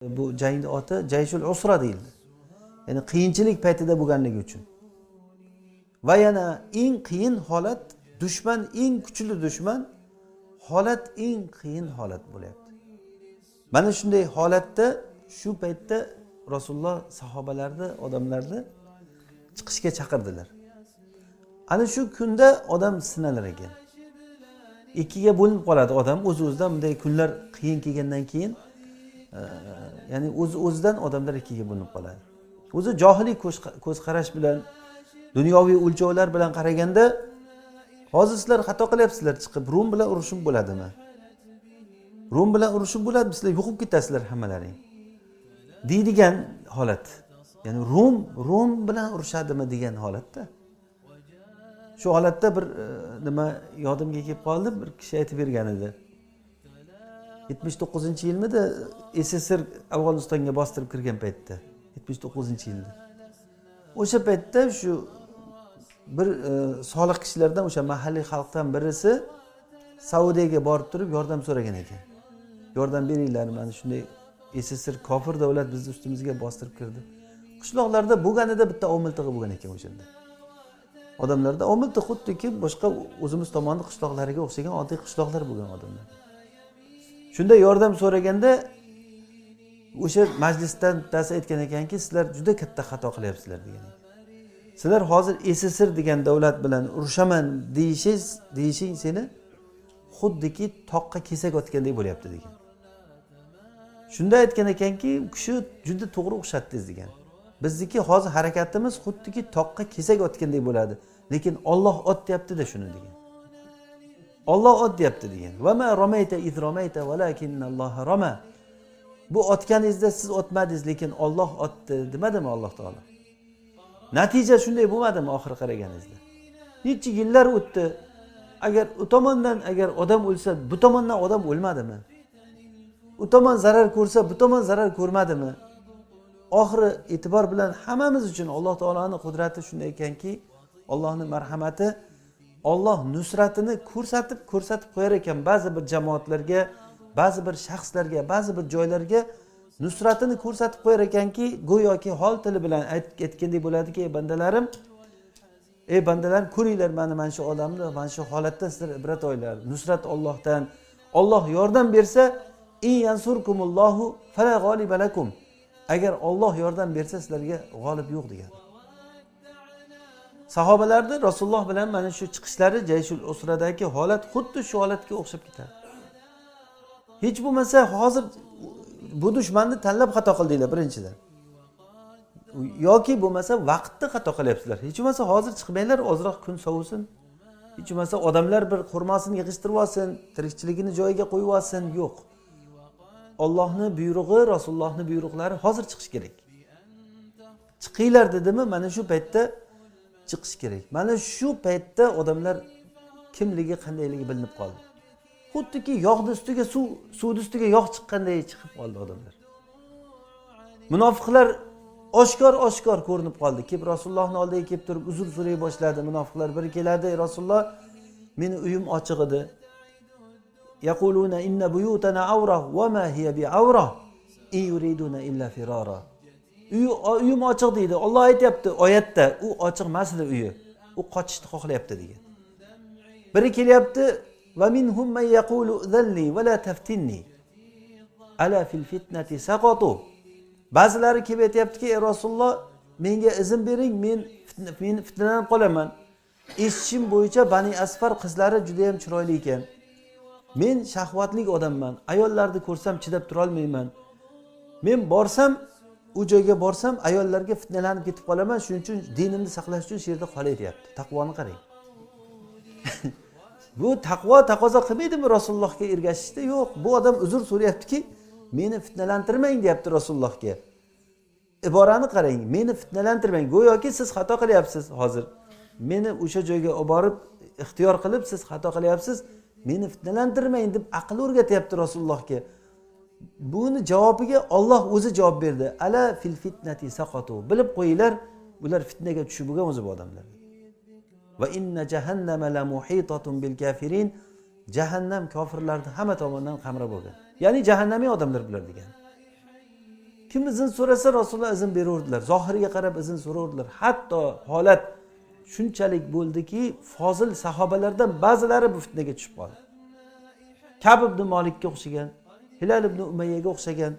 Bu jangni oti Jayshul Usra deyildi. Ya'ni qiyinchilik paytida bo'lganligi uchun. Va yana eng qiyin holat, dushman eng kuchli dushman, holat eng qiyin holat bo'lyapti. Mana shunday holatda shu paytda Rasululloh sahobalarni, odamlarni chiqishga chaqirdilar. Ana shu kunda odam sinalar ekan. Ikkiga bo'linib qoladi odam o'z-o'zidan bunday kunlar qiyin kelgandan keyin ya'ni o'z-o'zidan odamlar ikkiga bo'linib qoladi. O'zi johiliy ko'z qarash bilan, dunyoviy o'lchovlar bilan qaraganda hozir sizlar xato qilyapsizlar, chiqib Rum bilan urushib bo'ladimi? Rum bilan urushib bo'ladi, sizlar yo'qib ketasizlar hammalaring. deydigan holat. Ya'ni Rum bilan urushadimi degan holatda. Shu holatda bir nima yodimga kelib qoldi, bir kishi aytib bergan edi. 79-yilmida SSR Afg'onistonga bostirib kirgan paytda, 79-yilda. O'sha paytda shu bir solih kishilardan, o'sha mahalliy xalqdan birisi Saudiyaga borib turib yordam so'ragan ekan. Yordam beringlar, mana shunday SSR kofir davlat bizni ustimizga bostirib kirdi. Qishloqlarda bo'lganida bitta omiltig'i bo'lgan ekan o'shanda. Odamlarda omiltig' xuddiki boshqa o'zimiz tomonning qishloqlariga o'xshagan oddiy qishloqlar bo'lgan odamlar. Shunda yordam so'raganda o'sha majlisdan bittasi aytgan ekanki, sizlar juda katta xato qilyapsizlar degan ekan. Sizlar hozir SSR degan davlat bilan urushaman deyishing seni xuddiki toqqa kesak otgandek bo'lyapti degan. Shunda aytgan ekanki, u kishi juda to'g'ri o'xshatdingiz degan. Bizniki hozir harakatimiz xuddiki toqqa kesak otgandek bo'ladi, lekin Alloh ot deyapti-da shuni degan. Alloh ot deyapti degan. Va ma ramayta iz ramayta valakinalloha rama. Bu otganingizda siz otmadingiz, lekin Alloh otdi demadimi Alloh taolo? Natija shunday bo'lmadimi oxir qaraganingizda? Necha yillar o'tdi. Agar u tomondan agar odam o'lsa, bu tomondan odam o'lmadimi? U tomon zarar ko'rsa, bu tomon zarar ko'rmadimi? Oxiri e'tibor bilan hammamiz uchun Alloh taolaning qudrati shunday ekanki, Allohning marhamati, Alloh nusratini ko'rsatib qo'yar ekan ba'zi bir jamoatlarga, ba'zi bir shaxslarga, ba'zi bir joylarga nusratini ko'rsatib qo'yar ekanki, go'yoki hol tili bilan aytgandek bo'ladiki, ey bandalar, ko'ringlar mana shu odamni, mana shu holatda sizlar ibrat olinglar. Nusrat Allohdan. Alloh yordam bersa, in yansurkumullohu fala g'oliba lakum. Agar Alloh yordam bersa sizlarga g'olib yo'q degan. Sahobalarni Rasululloh bilan mana shu chiqishlari Jayshul Usradagi holat xuddi shu holatga o'xshab ketadi. Hech bo'lmasa hozir bu dushmanni tanlab xato qildinglar birinchidan. Yoki bo'lmasa vaqtda xato qilyapsizlar. Hech bo'lmasa hozir chiqmanglar, ozroq kun sovusin. Hech bo'lmasa odamlar bir xurmosini yig'ishtirib olsin, tirikchiligini joyiga qo'yib olsin, yo'q. Allohning buyrug'i, Rasulullohning buyruqlari hozir chiqish kerak. Chiqinglar dedimi, mana shu paytda chiqish kerak. Mana shu paytda odamlar kimligi, qandayligi bilinib qoldi. Xuddiki yog'ning ustiga suvning ustiga yog' chiqqanday chiqib qoldi odamlar. Munofiqlar oshkor ko'rinib qoldi. Kelib Rasulullohning oldiga kelib turib uzr so'ray boshladi. Munofiqlar biri keladi, Rasululloh, meni uyim ochiq edi. Yaquluna inna buyutana awra wa ma hiya bi'awra in yuriduna illa firara. Uyim ochiq deydi. Alloh aytayapti oyatda, u ochiq emas edi uyi. U qochishni xohlayapti degan. Biri kelyapti, va minhum man yaqulu dhalli va la taftinni. Ala fil fitnati saqatu. Ba'zilari kelib aytayaptiki, ey Rasululloh, menga izn bering, men fitnalanib qolaman. Eshitishim bo'yicha Bani Asfar qizlari juda ham chiroyli ekan. Men shahvatli odamman. Ayollarni ko'rsam chidab tura olmayman. Men borsam, u joyga borsam ayollarga fitnalanib ketib qolaman. Shuning uchun dinimni saqlash uchun shu yerda qolay deyapti. Taqvoni qarang. Bu taqvo taqozo qilmaydimi Rasulullohga ergashishda? Yo'q, bu odam uzr so'rayaptiki, meni fitnalantirmang deyapti Rasulullohga. Iborani qarang, meni fitnalantirmang. Go'yoki siz xato qilyapsiz hozir. Meni o'sha joyga olib borib ixtiyor qilib siz xato qilyapsiz. Meni fitnalantirmang deb aql o'rgatyapti Rasulullohga. Buni javobiga Alloh o'zi javob berdi. Ala fil fitnati saqatu. Bilib qo'yinglar, bular fitnaga tushib bo'lgan o'zi bu odamlar. Va inna jahannama la muhitatun bil kafirin. Jahannam kofirlarni hamma tomondan qamrab bo'lgan. Ya'ni jahannamiy odamlar bular degan. kim izn so'rasa Rasululloh izn beraverdilar. Zohiriga qarab izn so'raverdilar. Hatto holat shunchalik bo'ldiki, fozil sahobalardan ba'zilari bu fitnaga tushib qoldi. Ka'b ibn Malikka o'xshagan, Hilal ibn Umayyaga o'xshagan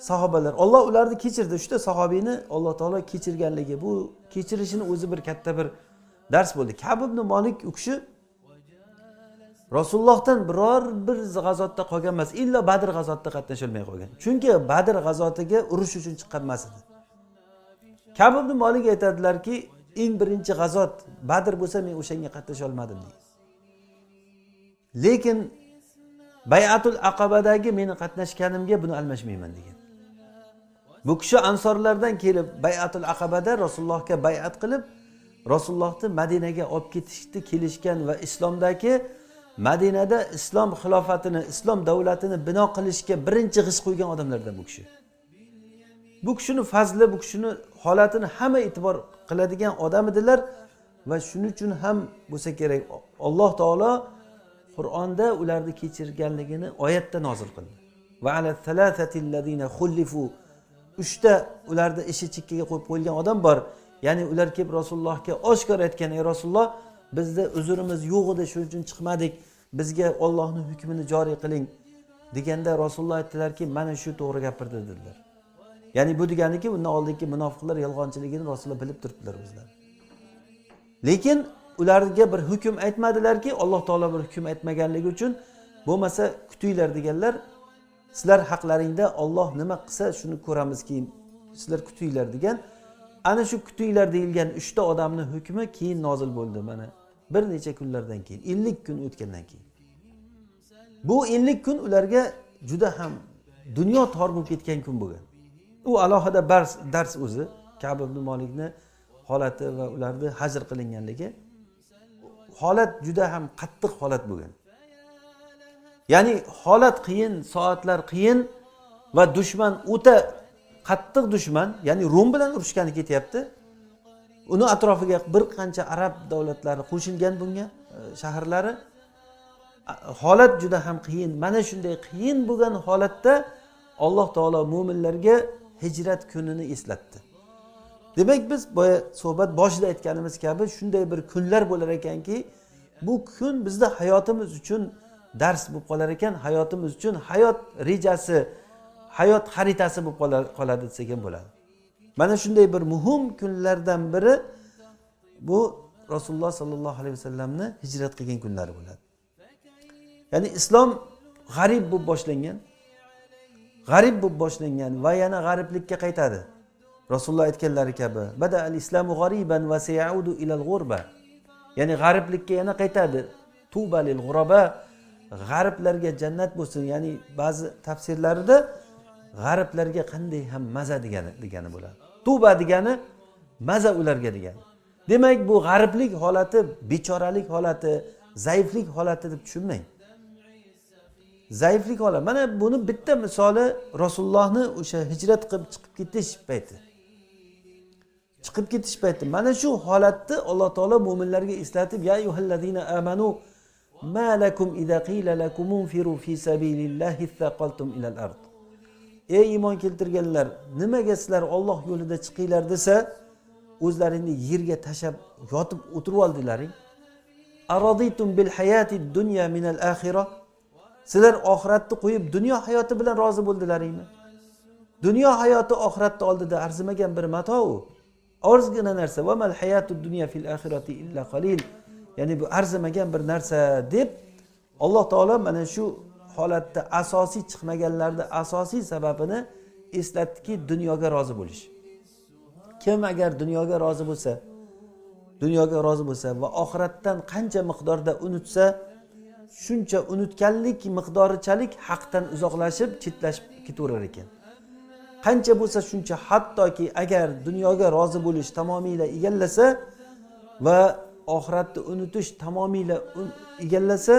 sahobalar. Alloh ularni kechirdi. Uchta sahobiyni Alloh taolo kechirganligi, bu kechirishini o'zi bir katta bir dars bo'ldi. Ka'b ibn Malik u kishi Rasulullohdan biror bir g'azotda qolgan emas, illa Badr g'azotida qatnasha olmay qolgan. Chunki Badr g'azotiga urush uchun chiqqan emas edi. Ka'b ibn Malik aytadilarki, eng birinchi g'azot Badr bo'lsa men o'shanga qatnasha olmadim deydi. Lekin Bay'atul Aqabadagi meni qatnashganimga buni almashmayman degan. Bu kishi ansorlardan kelib Bay'atul Aqabada Rasulullohga bay'at qilib, Rasulullohni Madinaga olib ketishni kelishgan va islomdagi Madinada islom xilofatini, islom davlatini bino qilishga birinchi g'isht qo'ygan odamlardan bu kishi. Bu kishining fazli, bu kishining holatini hamma e'tibor qiladigan odam edilar va shuning uchun ham bo'lsa kerak Alloh taolo Qur'onda ularni kechirganligini oyatda nozil qildi. Va ala thalathatil khulifu, 3 ta ularni ishi chekkaga qo'yib qo'yilgan odam bor. Ya'ni ular kelib Rasulullohga oshkor aytgan, ey Rasululloh, bizda uzrimiz yo'q edi, shuning uchun chiqmadik. Bizga Allohning hukmini joriy qiling deganda Rasululloh aytdilarki, mana shu to'g'ri gapirdi dedilar. Ya'ni bu deganiki, undan oldingi munofiqlar yolg'onchiligini Rasululloh bilib turibdilar o'zlari. Lekin ularga bir hukm aytmadilarki, Alloh taolo bir hukm aytmaganligi uchun bo'lmasa kutinglar deganlar. Sizlar haqlaringda Alloh nima qilsa shuni ko'ramiz keyin. Sizlar kutinglar degan. Ana shu kutinglar deyilgan 3 ta odamning hukmi keyin nozil bo'ldi mana. Bir necha kunlardan keyin, 50 kun o'tgandan keyin. Bu 50 kun ularga juda ham dunyo tor bo'lib ketgan kun bo'lgan. U alohida dars o'zi, Ka'b ibn Malikni holati va ularni hajr qilinganligi. Holat juda ham qattiq holat bo'lgan. Ya'ni holat qiyin, soatlar qiyin va dushman o'ta qattiq dushman, ya'ni Rum bilan urushgani ketyapti. Uni atrofiga bir qancha arab davlatlari qo'shilgan bunga, shaharlari. Holat juda ham qiyin. Mana shunday qiyin bo'lgan holatda Alloh taolo mu'minlarga hijrat kunini eslatdi. Demak biz boya suhbat boshida aytganimiz kabi shunday bir kunlar bo'lar ekanki, bu kun bizda hayotimiz uchun dars bo'lib qolar ekan, hayotimiz uchun hayot rejasi, hayot xaritasi bo'lib qoladi desak ham bo'ladi. Mana shunday bir muhim kunlardan biri bu Rasululloh sallallohu alayhi vasallamni hijrat qilgan kunlari bo'ladi. Ya'ni islom g'arib bo'lib boshlangan. G'arib bo'lib boshlangan va yana g'ariblikka qaytadi. Rasululloh aytganlari kabi, bada al-islamu g'ariban va sayaudu ila al-ghurba. Ya'ni g'ariblikka yana qaytadi. Tuba lil ghuraba, g'ariblarga jannat bo'lsin. Ya'ni ba'zi tafsirlarida g'ariblarga qanday ham maza degani bo'ladi. Tuba degani maza ularga degani. Demak, bu g'ariblik holati, bechoralik holati, zaiflik holati deb tushunmang. Zaiflik holati. Mana buni bitta misoli Rasulullohni o'sha hijrat qilib chiqib ketish payti. Chiqib ketish payti. Mana shu holatni Alloh taolo mu'minlarga eslatib, ya ayyuhallazina amanu ma lakum idza qila lakum unfiru fi sabilillahi thaqaltum ila al-ard. Ey iymon keltirganlar, nimaga sizlar Alloh yo'lida chiqinglar desa, o'zlaringni yerga tashab yotib o'tirib oldilaring? Araditum bil hayati dunya min al-akhirah. Sizlar oxiratni qo'yib dunyo hayoti bilan rozi bo'ldilaringmi? Dunyo hayoti oxiratda oldida arzimagan bir mato u. Ozgina narsa. Va mal hayatud dunya fil akhirati illa qalil. Ya'ni bu arzimagan bir narsa deb Alloh taolo mana shu holatda asosiy chiqmaganlarda asosiy sababini eslatdiki, dunyoga rozi bo'lish. Kim agar dunyoga rozi bo'lsa va oxiratdan qancha miqdorda unutsa, shuncha unutganlik miqdorichalik haqdan uzoqlashib, chetlashib ketaverar ekan. Qancha bo'lsa shuncha, hattoki agar dunyoga rozi bo'lish tamomila egallasa va oxiratni unutish tamomila egallasa,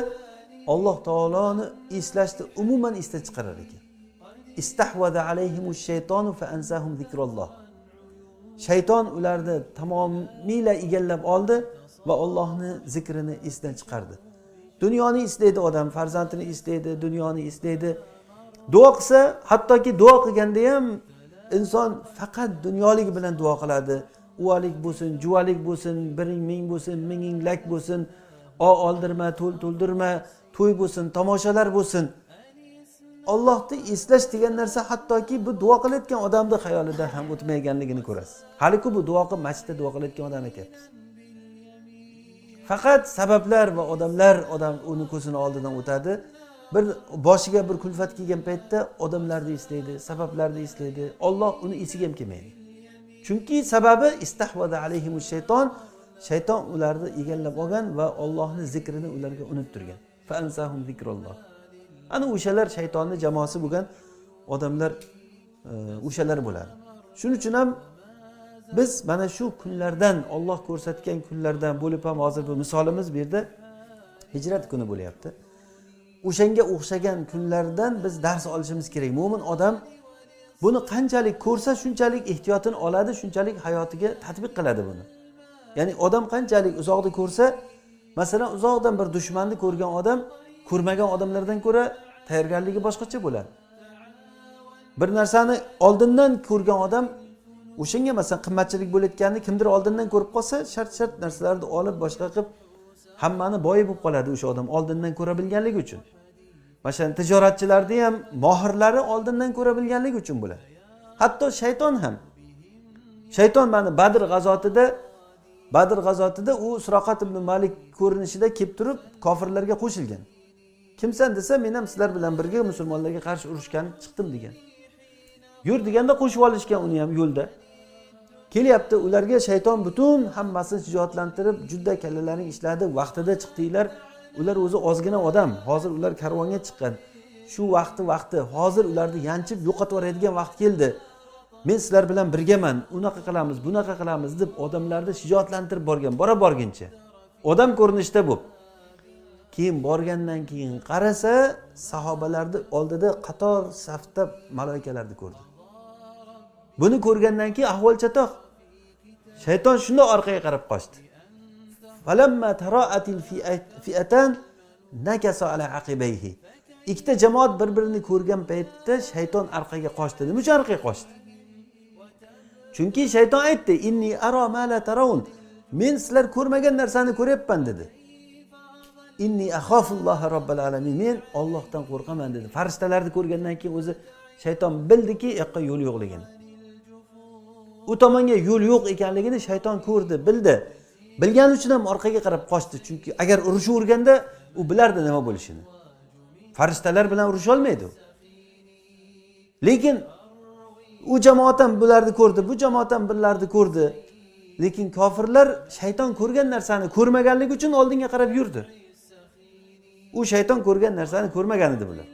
Alloh taoloni eslashni umuman esdan chiqarar ekan. Istahvada alayhimush shaytonu fa ansahum zikrulloh. Shayton ularni tamomila egallab oldi va Allohning zikrini esdan chiqardi. Dunyoni eslaydi odam, farzandini eslaydi, dunyoni eslaydi. Duo qilsa, hattoki duo qilganda ham inson faqat dunyolik bilan duo qiladi. Uvalik bo'lsin, juvalik bo'lsin, biring ming bo'lsin, minging lak bo'lsin, oldirma, to'ldirma, to'y bo'lsin, tomoshalar bo'lsin. Allohni eslash degan narsa hattoki bu duo qilayotgan odamning xayolidan ham o'tmayotganligini ko'rasiz. Hali-ku bu duo qilib masjidda duo qilayotgan odam aytyapmiz. Faqat sabablar va odam uni ko'zini oldidan o'tadi. Bir boshiga bir kulfat kelgan paytda odamlarni eslaydi, sabablarni eslaydi. Alloh uni esiga ham kelmaydi. Chunki sababi istahvada alayhimush shayton ularni egallab olgan va Allohning zikrini ularga unuttirgan. Fa ansahum zikrulloh. Ana o'shalar shaytonning jamoasi bo'lgan odamlar o'shalar bo'ladi. Shuning uchun ham biz mana shu kunlardan, Alloh ko'rsatgan kunlardan bo'lib ham hozir bu misolimiz bu yerda hijrat kuni bo'lyapti. O'shanga o'xshagan kunlardan biz dars olishimiz kerak. Mo'min odam buni qanchalik ko'rsa, shunchalik ehtiyotini oladi, shunchalik hayotiga tatbiq qiladi buni. Ya'ni odam qanchalik uzoqda ko'rsa, masalan, uzoqdan bir dushmanni ko'rgan odam ko'rmagan odamlardan ko'ra tayyorgarligi boshqacha bo'ladi. Bir narsani oldindan ko'rgan odam o'shanga masalan qimmatchilik bo'layotganini kimdir oldindan ko'rib qolsa, shart narsalarni olib boshqa qilib hammani boyi bo'lib qoladi o'sha odam oldindan ko'ra bilganligi uchun. Masalan, tijoratchilarni ham mohirlari oldindan ko'ra bilganligi uchun bo'ladi. Hatto shayton ham. Shayton mana Badr g'azotida u Suroqat ibn Malik ko'rinishida kelib turib kofirlarga qo'shilgan. Kimsan desa, men ham sizlar bilan birga musulmonlarga qarshi urushgan chiqdim degan. Yur deganda qo'shib olishgan uni ham yo'lda. Kelyapti, ularga shayton butun hammasini shijoatlantirib, juda kallalaring ishladi, vaqtida chiqdinglar. Ular o'zi ozgina odam. Hozir ular karvonga chiqqan. Shu vaqti, hozir ularni yanchib yo'qotib yuboradigan vaqt keldi. Men sizlar bilan birgaman, unaqa qilamiz, bunaqa qilamiz deb odamlarni shijoatlantirib borgan, borgincha. Odam ko'rinishda bu. Keyin borgandan keyin qarasa, sahobalarni oldida qator safda malaikalarni ko'rdi. Buni ko'rgandan keyin ahvol chatoq. Shayton shunda orqaga qarab qochdi. Falamma tara'atil fi'atan nakasa ala aqibayhi. Ikkita jamoat bir-birini ko'rgan paytda shayton orqaga qochdi. Nima uchun orqaga qochdi? Chunki shayton aytdi: "Inni ara ma la tarawun." Men sizlar ko'rmagan narsani ko'ryapman dedi. Inni akhafulloha robbil alamin. Men Allohdan qo'rqaman dedi. Farishtalarni ko'rgandan keyin o'zi shayton bildiki, yoqqa yo'l yo'qligini. U tomonga yo'l yo'q ekanligini shayton ko'rdi, bildi. Bilgani uchun ham orqaga qarab qochdi. Chunki agar urushaverganda u bilardi nima bo'lishini. Farishtalar bilan urusha olmaydi. Lekin u jamoat ham bularni ko'rdi, bu jamoat ham bularni ko'rdi. Lekin kofirlar shayton ko'rgan narsani ko'rmaganligi uchun oldinga qarab yurdi. U shayton ko'rgan narsani ko'rmagan edi bular.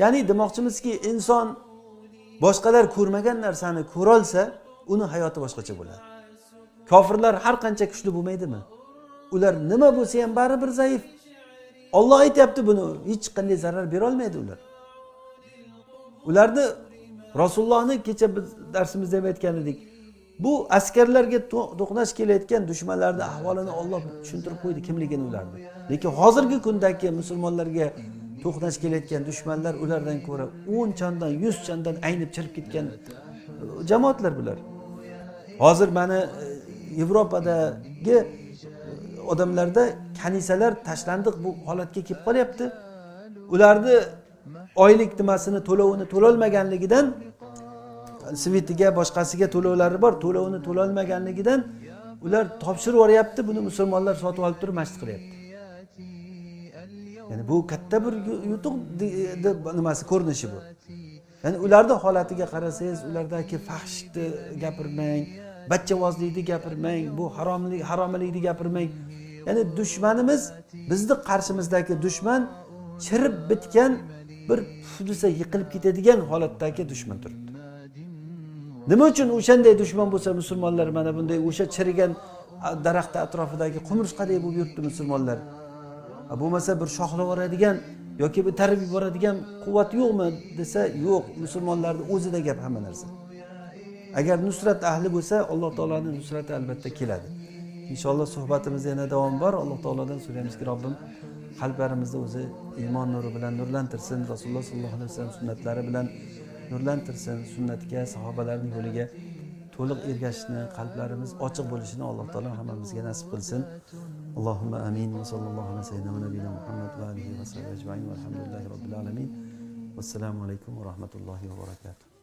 Ya'ni demoqchimizki, inson boshqalar ko'rmagan narsani ko'ra olsa, uni hayoti boshqacha bo'ladi. Kofirlar har qancha kuchli bo'lmaydimi? Ular nima bo'lsa ham baribir zaif. Alloh aytayapti buni, hech qanday zarar bera olmaydi ular. Ularni Rasulullohni kecha biz darsimizda ham aytgan edik. Bu askarlarga to'qnash kelayotgan dushmanlarning ahvolini Alloh tushuntirib qo'ydi kimligini ularni. Lekin hozirgi kundagi musulmonlarga to'qnash kelayotgan dushmanlar ulardan ko'ra 10 chandan, 100 chandan aynib chirib ketgan jamoatlar bular. Hozir mana Yevropadagi odamlarda kanisalar tashlandiq bu holatga kelib qolyapti. Ularni oylik nimasini to'lovini to'lolmaganligidan svetiga boshqasiga to'lovlari bor, to'lovini to'lolmaganligidan ular topshirib yuboryapti, buni musulmonlar sotib olib turib masjid qilyapti. Ya'ni bu katta bir yutuq nimasi ko'rinishi bu. Ya'ni ularning holatiga qarasangiz, ulardagi fahshlikni gapirmang, bachchavozlikni gapirmang, bu haromlikni gapirmang. Ya'ni dushmanimiz, bizning qarshimizdagi dushman chirib bitgan bir desa yiqilib ketadigan holatdagi dushman turibdi. Nima uchun o'shanday dushman bo'lsa musulmonlar mana bunday o'sha chirigan daraxt atrofidagi qumursqaday bo'lib yuribdi musulmonlar. Bo'lmasa bir shoxlab yuboradigan yoki bir tarib yuboradigan quvvat yo'qmi desa, yo'q, musulmonlarning o'zida gap hamma narsa. Agar nusrat ahli bo'lsa, Alloh taolaning nusrati albatta keladi. Inshaalloh suhbatimizda yana davom bor. Alloh taoladan so'raymizki, Robbim qalblarimizni o'zi iymon nuri bilan nurlantirsin. Rasululloh sollallohu alayhi vasallam sunnatlari bilan nurlantirsin. Sunnatga, sahobalarning yo'liga to'liq ergashishni, qalblarimiz ochiq bo'lishini Alloh taolo hammamizga nasib qilsin. Allohumma amin. Va sallallohu alayhi sayyidina va nabiyina Muhammad va alihi va sahbihi ajma'in. Valhamdulillahi robbil alamin. Vassalomu alaykum va rahmatullohi va barakatuh.